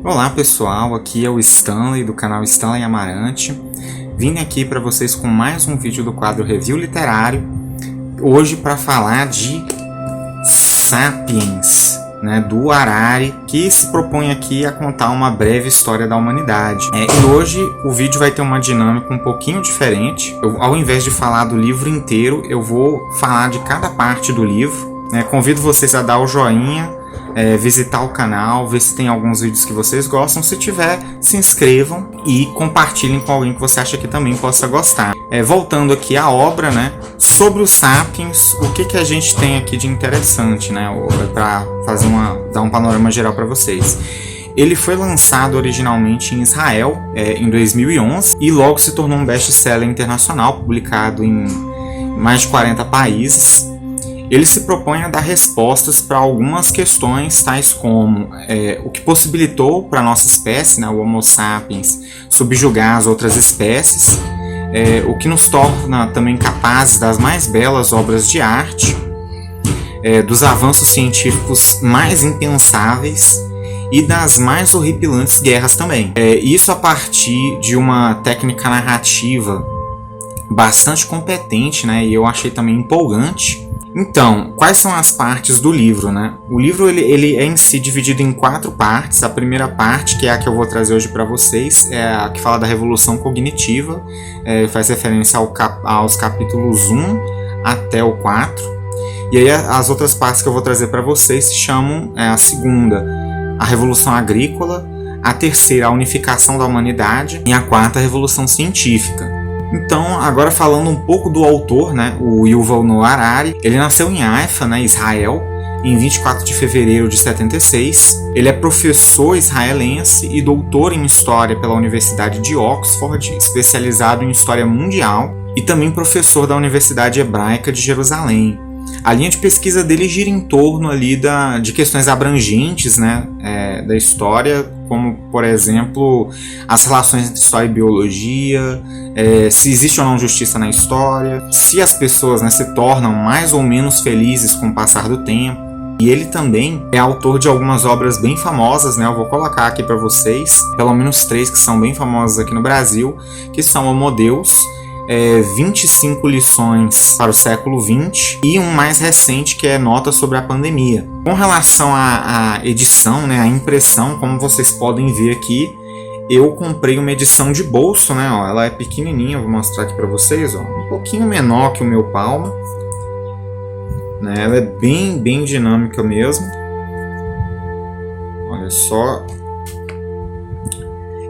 Olá pessoal, aqui é o Stanley do canal Stanley Amarante. Vim aqui para vocês com mais um vídeo do quadro Review Literário. Hoje para falar de Sapiens, do Harari, que se propõe aqui a contar uma breve história da humanidade. E hoje o vídeo vai ter uma dinâmica um pouquinho diferente. Ao invés de falar do livro inteiro, eu vou falar de cada parte do livro. Convido vocês a dar o joinha, visitar o canal, ver se tem alguns vídeos que vocês gostam. Se tiver, se inscrevam e compartilhem com alguém que você acha que também possa gostar. Voltando aqui à obra, sobre os Sapiens, o que a gente tem aqui de interessante, para dar um panorama geral para vocês. Ele foi lançado originalmente em Israel em 2011 e logo se tornou um best-seller internacional, publicado em mais de 40 países. Ele se propõe a dar respostas para algumas questões, tais como o que possibilitou para a nossa espécie, o Homo sapiens, subjugar as outras espécies, o que nos torna também capazes das mais belas obras de arte, dos avanços científicos mais impensáveis e das mais horripilantes guerras também. Isso a partir de uma técnica narrativa bastante competente, e eu achei também empolgante. Então, quais são as partes do livro, O livro ele é em si dividido em 4 partes. A primeira parte, que é a que eu vou trazer hoje para vocês, é a que fala da revolução cognitiva, faz referência aos capítulos 1 até o 4. E aí as outras partes que eu vou trazer para vocês se chamam a segunda, a revolução agrícola, a terceira, a unificação da humanidade, e a quarta, a revolução científica. Então, agora falando um pouco do autor, o Yuval Noah Harari, ele nasceu em Haifa, Israel, em 24 de fevereiro de 76. Ele é professor israelense e doutor em História pela Universidade de Oxford, especializado em História Mundial, e também professor da Universidade Hebraica de Jerusalém. A linha de pesquisa dele gira em torno ali de questões abrangentes da história, como, por exemplo, as relações entre história e biologia, se existe ou não justiça na história, se as pessoas se tornam mais ou menos felizes com o passar do tempo. E ele também é autor de algumas obras bem famosas, eu vou colocar aqui para vocês, pelo menos 3 que são bem famosas aqui no Brasil, que são Homo Deus, 25 lições para o século XX e um mais recente que é Nota sobre a pandemia. Com relação à edição, à impressão, como vocês podem ver aqui, eu comprei uma edição de bolso, ela é pequenininha, vou mostrar aqui para vocês, um pouquinho menor que o meu palmo, ela é bem dinâmica mesmo, olha só,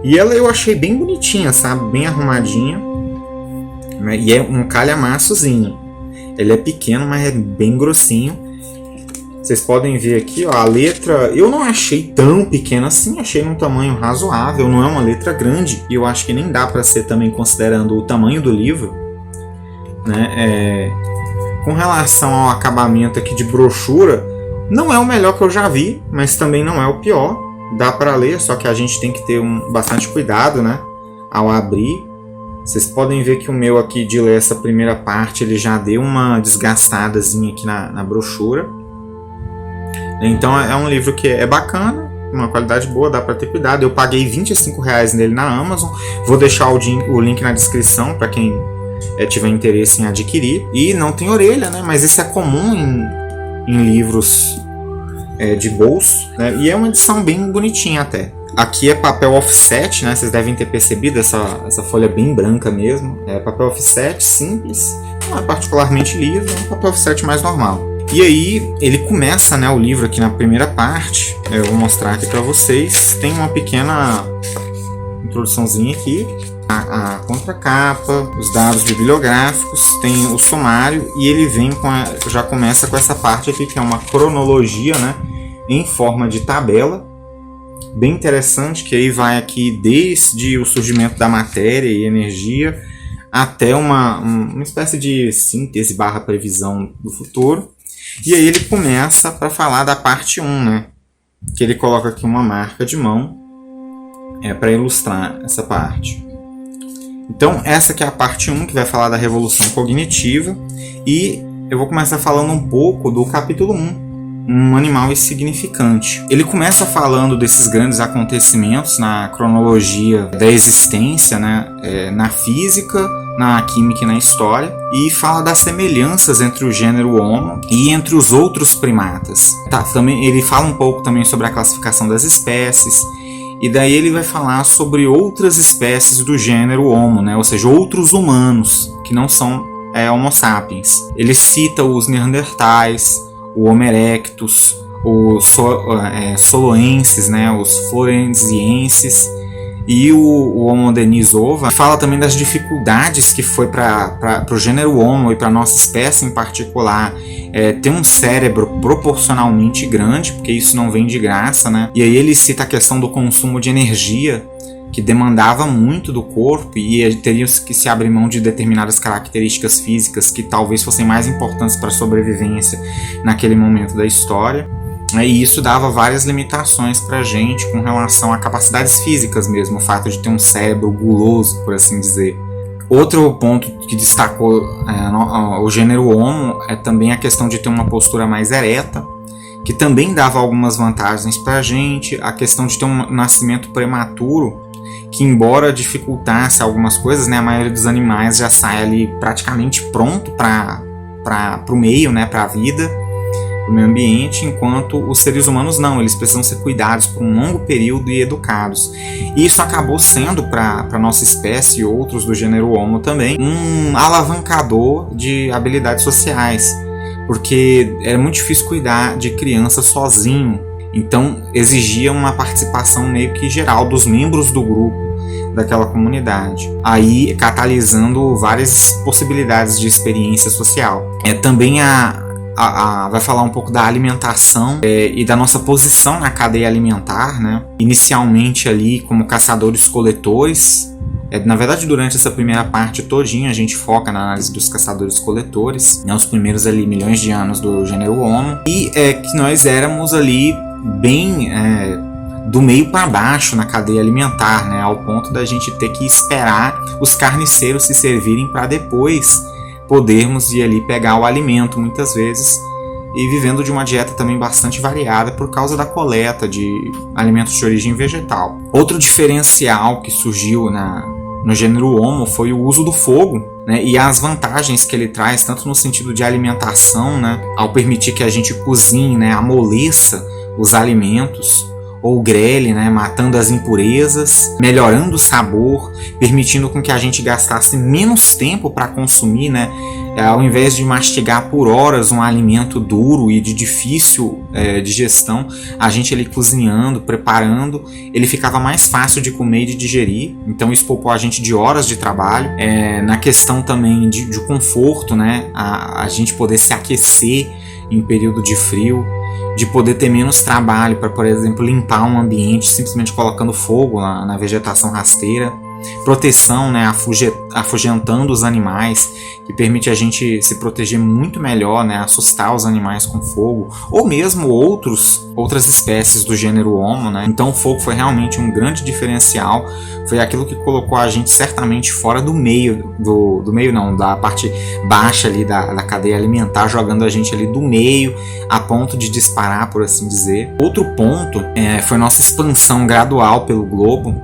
e ela eu achei bem bonitinha, sabe, bem arrumadinha. E é um calhamaçozinho. Ele é pequeno, mas é bem grossinho. Vocês podem ver aqui, a letra eu não achei tão pequena assim, achei num tamanho razoável. Não é uma letra grande e eu acho que nem dá para ser também considerando o tamanho do livro, Com relação ao acabamento aqui de brochura, não é o melhor que eu já vi, mas também não é o pior. Dá para ler, só que a gente tem que ter bastante cuidado, ao abrir. Vocês podem ver que o meu aqui de ler essa primeira parte, ele já deu uma desgastadazinha aqui na brochura. Então é um livro que é bacana, uma qualidade boa, dá para ter cuidado. Eu paguei R$25 nele na Amazon. Vou deixar o link na descrição para quem tiver interesse em adquirir. E não tem orelha, mas isso é comum em livros de bolso, E é uma edição bem bonitinha até. Aqui é papel offset, vocês devem ter percebido essa folha bem branca mesmo. É papel offset simples, não é particularmente liso, é um papel offset mais normal. E aí ele começa o livro aqui na primeira parte, eu vou mostrar aqui para vocês. Tem uma pequena introduçãozinha aqui, a contracapa, os dados bibliográficos, tem o sumário e ele vem já começa com essa parte aqui que é uma cronologia, em forma de tabela. Bem interessante, que aí vai aqui desde o surgimento da matéria e energia até uma espécie de síntese / previsão do futuro. E aí ele começa para falar da parte 1, que ele coloca aqui uma marca de mão para ilustrar essa parte. Então essa aqui é a parte 1, que vai falar da revolução cognitiva, e eu vou começar falando um pouco do capítulo 1, um animal insignificante. Ele começa falando desses grandes acontecimentos na cronologia da existência, né, na física, na química e na história, e fala das semelhanças entre o gênero Homo e entre os outros primatas. Também ele fala um pouco também sobre a classificação das espécies, e daí ele vai falar sobre outras espécies do gênero Homo, né, ou seja, outros humanos que não são Homo sapiens. Ele cita os Neandertais, o Homo erectus, os Soloenses, né, os Florenzienses e o Homo denisova. Fala também das dificuldades que foi para o gênero Homo e para a nossa espécie em particular ter um cérebro proporcionalmente grande, porque isso não vem de graça, né? E aí ele cita a questão do consumo de energia, que demandava muito do corpo e teria que se abrir mão de determinadas características físicas que talvez fossem mais importantes para a sobrevivência naquele momento da história. E isso dava várias limitações para a gente com relação a capacidades físicas mesmo, o fato de ter um cérebro guloso, por assim dizer. Outro ponto que destacou o gênero Homo é também a questão de ter uma postura mais ereta, que também dava algumas vantagens para a gente, a questão de ter um nascimento prematuro, que embora dificultasse algumas coisas, né, a maioria dos animais já sai ali praticamente pronto para o meio, né, para a vida, para o meio ambiente, enquanto os seres humanos não, eles precisam ser cuidados por um longo período e educados. E isso acabou sendo para a nossa espécie e outros do gênero Homo também um alavancador de habilidades sociais, porque era muito difícil cuidar de criança sozinho, então exigia uma participação meio que geral dos membros do grupo daquela comunidade, aí catalisando várias possibilidades de experiência social. Também vai falar um pouco da alimentação e da nossa posição na cadeia alimentar, né? Inicialmente ali como caçadores-coletores. Na verdade, durante essa primeira parte todinha, a gente foca na análise dos caçadores-coletores, né, os primeiros ali milhões de anos do gênero Homo, e que nós éramos ali bem do meio para baixo na cadeia alimentar, né, ao ponto da gente ter que esperar os carniceiros se servirem para depois podermos ir ali pegar o alimento, muitas vezes, e vivendo de uma dieta também bastante variada por causa da coleta de alimentos de origem vegetal. Outro diferencial que surgiu no gênero Homo foi o uso do fogo, né, e as vantagens que ele traz, tanto no sentido de alimentação, né, ao permitir que a gente cozinhe, né, amoleça os alimentos, ou grelhe, né, matando as impurezas, melhorando o sabor, permitindo com que a gente gastasse menos tempo para consumir, né, ao invés de mastigar por horas um alimento duro e de difícil digestão, a gente ali cozinhando, preparando, ele ficava mais fácil de comer e de digerir, então isso poupou a gente de horas de trabalho. Na questão também de conforto, né, a gente poder se aquecer em período de frio, de poder ter menos trabalho para, por exemplo, limpar um ambiente simplesmente colocando fogo na vegetação rasteira, proteção, né, afugentando os animais, que permite a gente se proteger muito melhor, né, assustar os animais com fogo, ou mesmo outras espécies do gênero Homo, né. Então o fogo foi realmente um grande diferencial, foi aquilo que colocou a gente certamente fora do meio, da parte baixa ali da cadeia alimentar, jogando a gente ali do meio, a ponto de disparar, por assim dizer. Outro ponto foi nossa expansão gradual pelo globo,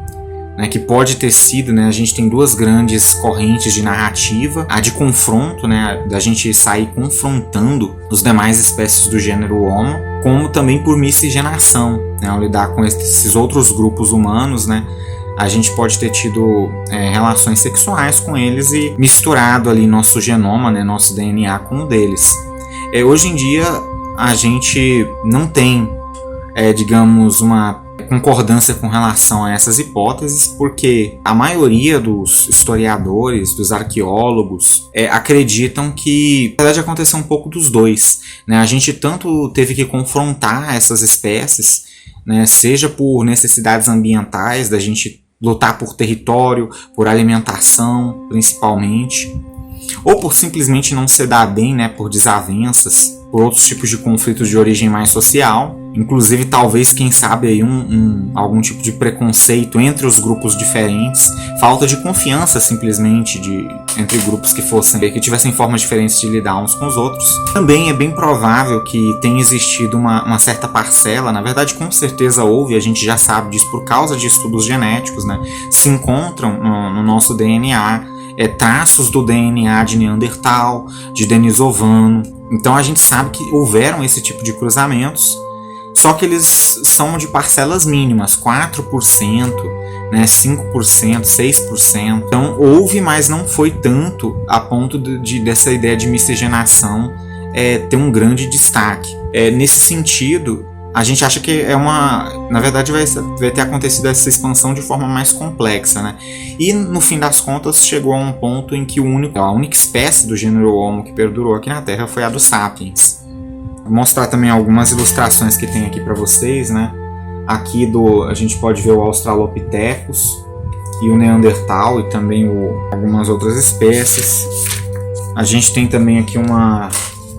né, que pode ter sido, né, a gente tem duas grandes correntes de narrativa, a de confronto, né, da gente sair confrontando os demais espécies do gênero Homo, como também por miscigenação, né, ao lidar com esses outros grupos humanos, né, a gente pode ter tido relações sexuais com eles e misturado ali nosso genoma, né, nosso DNA com o deles. Hoje em dia a gente não tem, digamos, uma concordância com relação a essas hipóteses, porque a maioria dos historiadores, dos arqueólogos, acreditam que na verdade aconteceu um pouco dos dois, né? A gente tanto teve que confrontar essas espécies, né, seja por necessidades ambientais, da gente lutar por território, por alimentação principalmente, ou por simplesmente não se dar bem, né, por desavenças, por outros tipos de conflitos de origem mais social. inclusive talvez, quem sabe, aí algum tipo de preconceito entre os grupos diferentes, falta de confiança simplesmente entre grupos que tivessem formas diferentes de lidar uns com os outros. Também é bem provável que tenha existido uma certa parcela, na verdade com certeza houve, a gente já sabe disso por causa de estudos genéticos, né? Se encontram no nosso DNA traços do DNA de Neandertal, de Denisovano. Então a gente sabe que houveram esse tipo de cruzamentos, só que eles são de parcelas mínimas, 4%, né, 5%, 6%. Então houve, mas não foi tanto a ponto dessa ideia de miscigenação ter um grande destaque. Nesse sentido, a gente acha que na verdade vai ter acontecido essa expansão de forma mais complexa, né? E no fim das contas chegou a um ponto em que a única espécie do gênero Homo que perdurou aqui na Terra foi a dos Sapiens. Vou mostrar também algumas ilustrações que tem aqui para vocês, né? Aqui a gente pode ver o Australopithecus e o Neandertal e também algumas outras espécies. A gente tem também aqui uma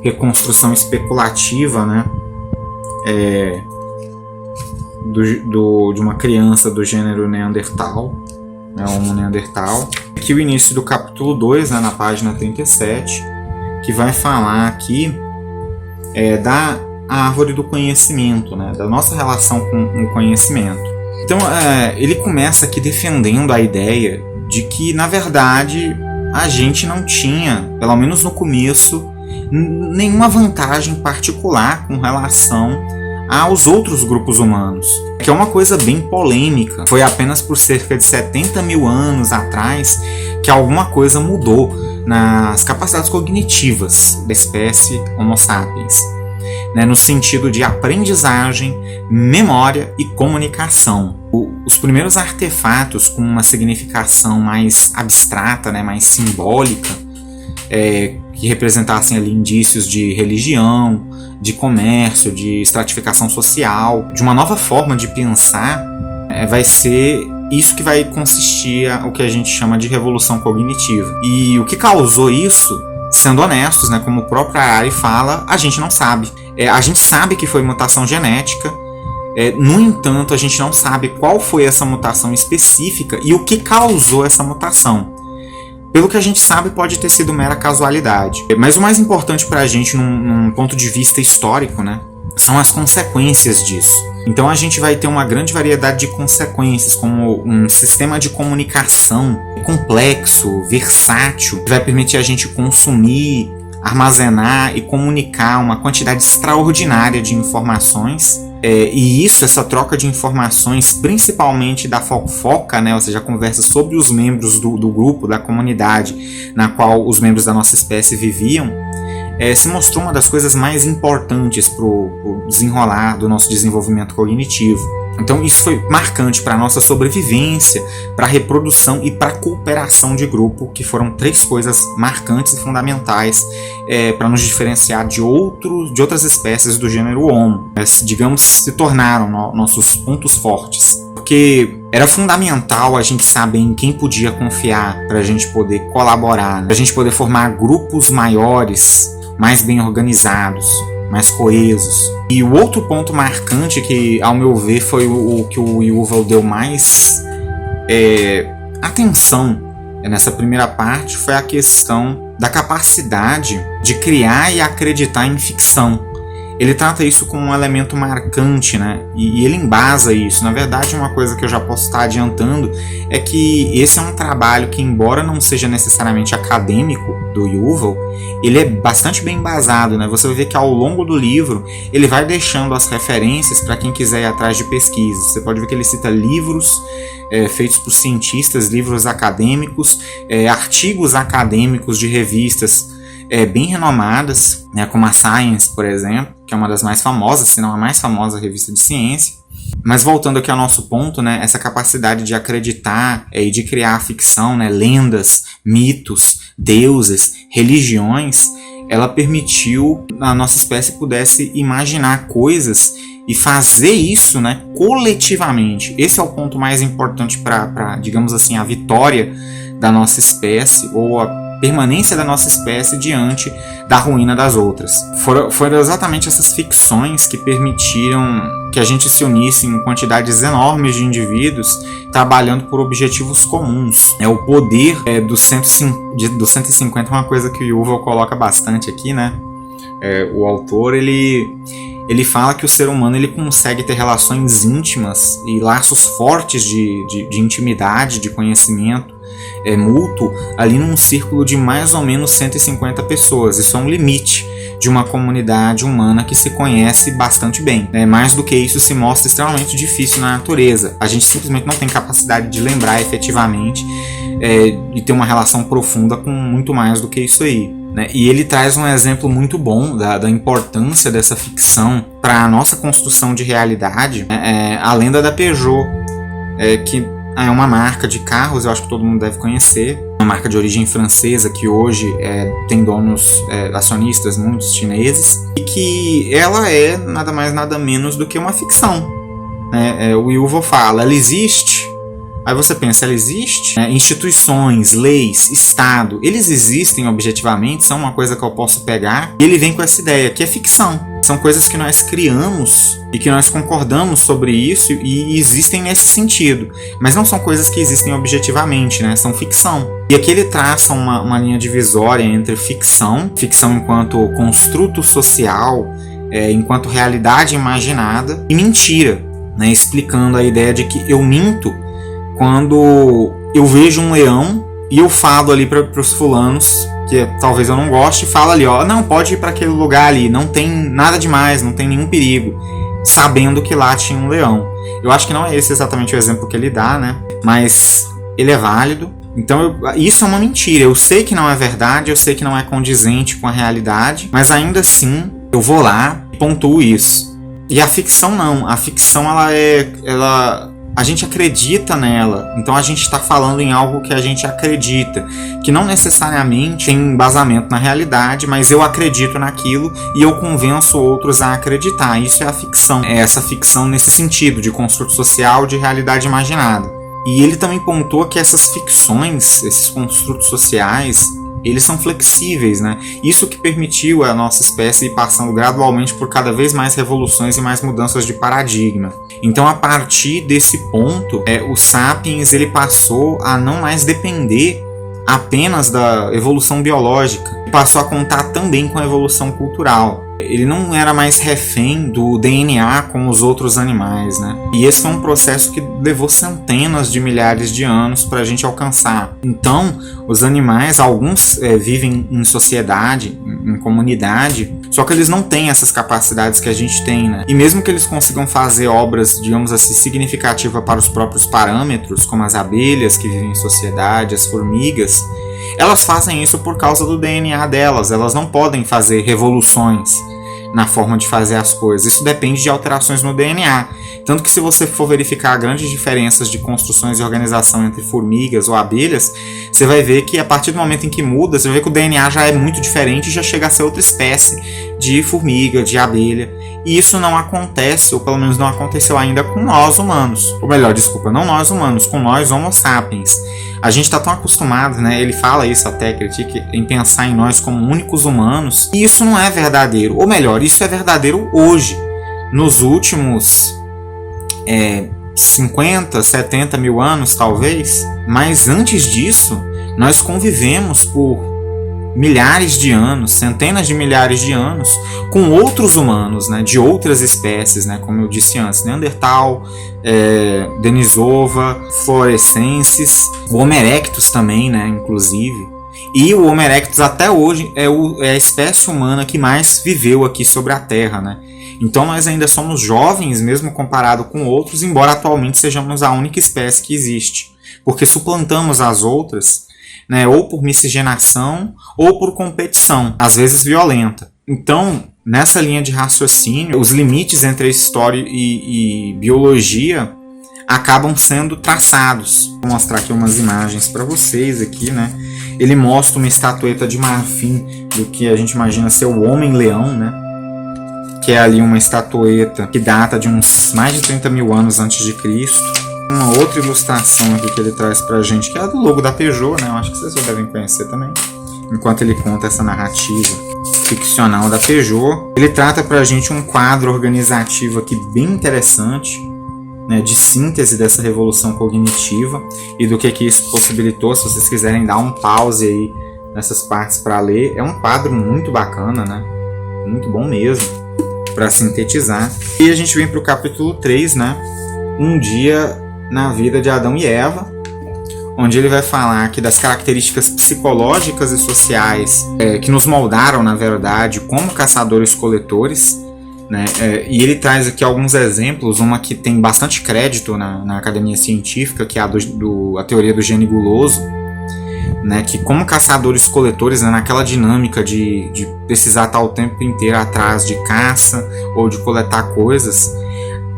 reconstrução especulativa, né? De uma criança do gênero Neandertal, né, Homo Neandertal. Aqui o início do capítulo 2, né, na página 37, que vai falar aqui da árvore do conhecimento, né, da nossa relação com o conhecimento. Então ele começa aqui defendendo a ideia de que, na verdade, a gente não tinha, pelo menos no começo, nenhuma vantagem particular com relação aos outros grupos humanos, que é uma coisa bem polêmica. Foi apenas por cerca de 70 mil anos atrás que alguma coisa mudou nas capacidades cognitivas da espécie Homo sapiens, né, no sentido de aprendizagem, memória e comunicação. Os primeiros artefatos com uma significação mais abstrata, né, mais simbólica, que representassem ali indícios de religião, de comércio, de estratificação social, de uma nova forma de pensar, vai ser isso que vai consistir o que a gente chama de revolução cognitiva. E o que causou isso, sendo honestos, né, como o próprio Harari fala, a gente não sabe. A gente sabe que foi mutação genética, no entanto, a gente não sabe qual foi essa mutação específica e o que causou essa mutação. Pelo que a gente sabe, pode ter sido mera casualidade. Mas o mais importante para a gente, num ponto de vista histórico, né, são as consequências disso. Então a gente vai ter uma grande variedade de consequências, como um sistema de comunicação complexo, versátil, que vai permitir a gente consumir, armazenar e comunicar uma quantidade extraordinária de informações. E essa troca de informações, principalmente da fofoca, né, ou seja, a conversa sobre os membros do grupo, da comunidade na qual os membros da nossa espécie viviam, se mostrou uma das coisas mais importantes para o desenrolar do nosso desenvolvimento cognitivo. Então isso foi marcante para a nossa sobrevivência, para a reprodução e para a cooperação de grupo, que foram 3 coisas marcantes e fundamentais para nos diferenciar de outras espécies do gênero Homo. Digamos, se tornaram nossos pontos fortes. Porque era fundamental a gente saber em quem podia confiar para a gente poder colaborar, para a gente poder formar grupos maiores, mais bem organizados, mais coesos. E o outro ponto marcante que, ao meu ver, foi o que o Yuval deu mais atenção nessa primeira parte, foi a questão da capacidade de criar e acreditar em ficção. Ele trata isso como um elemento marcante, né? E ele embasa isso. Na verdade, uma coisa que eu já posso estar adiantando é que esse é um trabalho que, embora não seja necessariamente acadêmico do Yuval, ele é bastante bem embasado, né? Você vai ver que ao longo do livro ele vai deixando as referências para quem quiser ir atrás de pesquisas. Você pode ver que ele cita livros feitos por cientistas, livros acadêmicos, artigos acadêmicos de revistas bem renomadas, né, como a Science, por exemplo, que é uma das mais famosas, se não a mais famosa revista de ciência. Mas voltando aqui ao nosso ponto, né, essa capacidade de acreditar e de criar ficção, né, lendas, mitos, deuses, religiões, ela permitiu que a nossa espécie pudesse imaginar coisas e fazer isso, né, coletivamente. Esse é o ponto mais importante para, digamos assim, a vitória da nossa espécie, ou permanência da nossa espécie diante da ruína das outras. Foram exatamente essas ficções que permitiram que a gente se unisse em quantidades enormes de indivíduos trabalhando por objetivos comuns. O poder do 150 é uma coisa que o Yuval coloca bastante aqui, né? O autor, ele fala que o ser humano ele consegue ter relações íntimas e laços fortes de intimidade, de conhecimento mútuo, ali num círculo de mais ou menos 150 pessoas. Isso é um limite de uma comunidade humana que se conhece bastante bem. Mais do que isso, se mostra extremamente difícil na natureza. A gente simplesmente não tem capacidade de lembrar efetivamente e ter uma relação profunda com muito mais do que isso aí. E ele traz um exemplo muito bom da importância dessa ficção para a nossa construção de realidade, a lenda da Peugeot, que é uma marca de carros, eu acho que todo mundo deve conhecer, uma marca de origem francesa que hoje tem donos acionistas muitos chineses, e que ela é nada mais nada menos do que uma ficção. O Yuval fala, ela existe. Aí você pensa, ela existe? Instituições, leis, Estado, eles existem objetivamente, são uma coisa que eu posso pegar. E ele vem com essa ideia, que é ficção. São coisas que nós criamos e que nós concordamos sobre isso e existem nesse sentido. Mas não são coisas que existem objetivamente, né? São ficção. E aqui ele traça uma linha divisória entre ficção enquanto construto social, enquanto realidade imaginada, e mentira, né? Explicando a ideia de que eu minto quando eu vejo um leão e eu falo ali para os fulanos, que talvez eu não goste, falo ali, não, pode ir para aquele lugar ali, não tem nada demais, não tem nenhum perigo, sabendo que lá tinha um leão. Eu acho que não é esse exatamente o exemplo que ele dá, né? Mas ele é válido. Então isso é uma mentira, eu sei que não é verdade, eu sei que não é condizente com a realidade, mas ainda assim eu vou lá e pontuo isso. E a ficção não, a ficção a gente acredita nela, então a gente está falando em algo que a gente acredita, que não necessariamente tem embasamento na realidade, mas eu acredito naquilo e eu convenço outros a acreditar. Isso é a ficção, é essa ficção nesse sentido de construto social, de realidade imaginada. E ele também pontuou que essas ficções, esses construtos sociais, eles são flexíveis, né? Isso que permitiu a nossa espécie ir passando gradualmente por cada vez mais revoluções e mais mudanças de paradigma. Então, a partir desse ponto, o Sapiens ele passou a não mais depender apenas da evolução biológica, passou a contar também com a evolução cultural. Ele não era mais refém do DNA como os outros animais, né? E esse foi um processo que levou centenas de milhares de anos para a gente alcançar. Então, os animais, alguns vivem em sociedade, em comunidade, só que eles não têm essas capacidades que a gente tem, né? E mesmo que eles consigam fazer obras, digamos assim, significativas para os próprios parâmetros, como as abelhas que vivem em sociedade, as formigas, elas fazem isso por causa do DNA delas. Elas não podem fazer revoluções na forma de fazer as coisas. Isso depende de alterações no DNA. Tanto que se você for verificar grandes diferenças de construções e organização entre formigas ou abelhas, você vai ver que a partir do momento em que muda, você vai ver que o DNA já é muito diferente e já chega a ser outra espécie de formiga, de abelha. E isso não acontece, ou pelo menos não aconteceu ainda com nós humanos. Ou melhor, desculpa, não nós humanos, com nós homo sapiens. A gente está tão acostumado, né? Ele fala isso até, critica, em pensar em nós como únicos humanos. E isso não é verdadeiro. Ou melhor, isso é verdadeiro hoje. Nos últimos 50, 70 mil anos, talvez. Mas antes disso, nós convivemos por milhares de anos, centenas de milhares de anos, com outros humanos, né, de outras espécies, né, como eu disse antes, Neandertal, Denisova, Florescenses, o Homo erectus também, né, inclusive. E o Homo erectus até hoje é a espécie humana que mais viveu aqui sobre a Terra, né? Então nós ainda somos jovens, mesmo comparado com outros, embora atualmente sejamos a única espécie que existe, porque suplantamos as outras, né, ou por miscigenação ou por competição, às vezes violenta. Então, nessa linha de raciocínio, os limites entre história e biologia acabam sendo traçados. Vou mostrar aqui umas imagens para vocês aqui, né? Ele mostra uma estatueta de marfim do que a gente imagina ser o Homem-Leão, né? Que é ali uma estatueta que data de uns mais de 30 mil anos antes de Cristo. Uma outra ilustração aqui que ele traz pra gente, que é a do logo da Peugeot, né? Eu acho que vocês já devem conhecer também. enquanto ele conta essa narrativa ficcional da Peugeot. Ele trata pra gente um quadro organizativo aqui bem interessante, né, de síntese dessa revolução cognitiva e do que isso possibilitou. Se vocês quiserem dar um pause aí nessas partes para ler, é um quadro muito bacana, né? Muito bom mesmo, para sintetizar. E a gente vem para o capítulo 3, né? Um dia na vida de Adão e Eva, onde ele vai falar aqui das características psicológicas e sociais que nos moldaram, na verdade, como caçadores-coletores, né? E ele traz aqui alguns exemplos, uma que tem bastante crédito na academia científica, que é a teoria do gene guloso, né? Que como caçadores-coletores, né, naquela dinâmica de precisar estar o tempo inteiro atrás de caça ou de coletar coisas,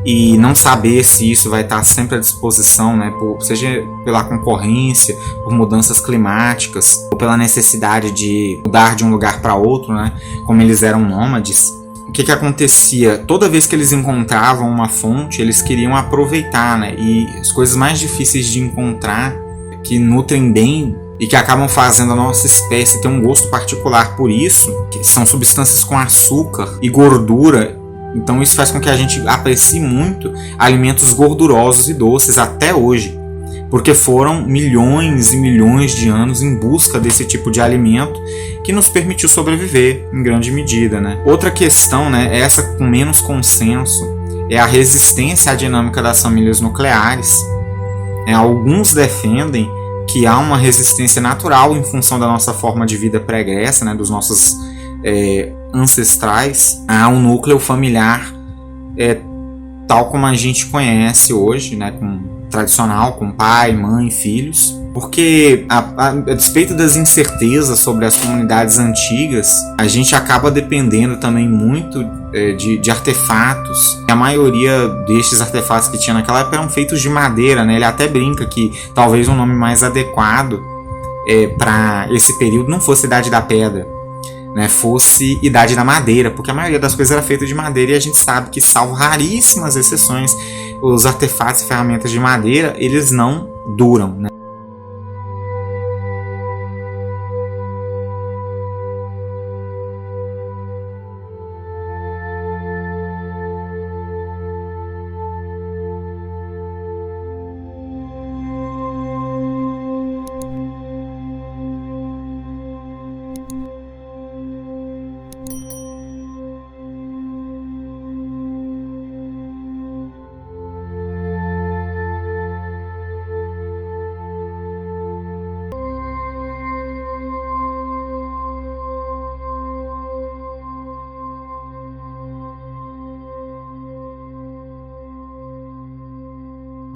e não saber se isso vai estar sempre à disposição, né, seja pela concorrência, por mudanças climáticas, ou pela necessidade de mudar de um lugar para outro, né, como eles eram nômades. O que acontecia? Toda vez que eles encontravam uma fonte, eles queriam aproveitar, né, e as coisas mais difíceis de encontrar, que nutrem bem e que acabam fazendo a nossa espécie ter um gosto particular por isso, que são substâncias com açúcar e gordura. Então isso faz com que a gente aprecie muito alimentos gordurosos e doces até hoje, porque foram milhões e milhões de anos em busca desse tipo de alimento que nos permitiu sobreviver em grande medida, né? Outra questão, né, essa com menos consenso, é a resistência à dinâmica das famílias nucleares. Alguns defendem que há uma resistência natural em função da nossa forma de vida pregressa, né, dos nossos ancestrais, a um núcleo familiar tal como a gente conhece hoje, né, tradicional, com pai, mãe, filhos, porque a despeito das incertezas sobre as comunidades antigas, a gente acaba dependendo também muito de artefatos. A maioria destes artefatos que tinha naquela época eram feitos de madeira, né? Ele até brinca que talvez um nome mais adequado para esse período não fosse Idade da Pedra, né, fosse Idade da Madeira, porque a maioria das coisas era feita de madeira, e a gente sabe que, salvo raríssimas exceções, os artefatos e ferramentas de madeira, eles não duram, né?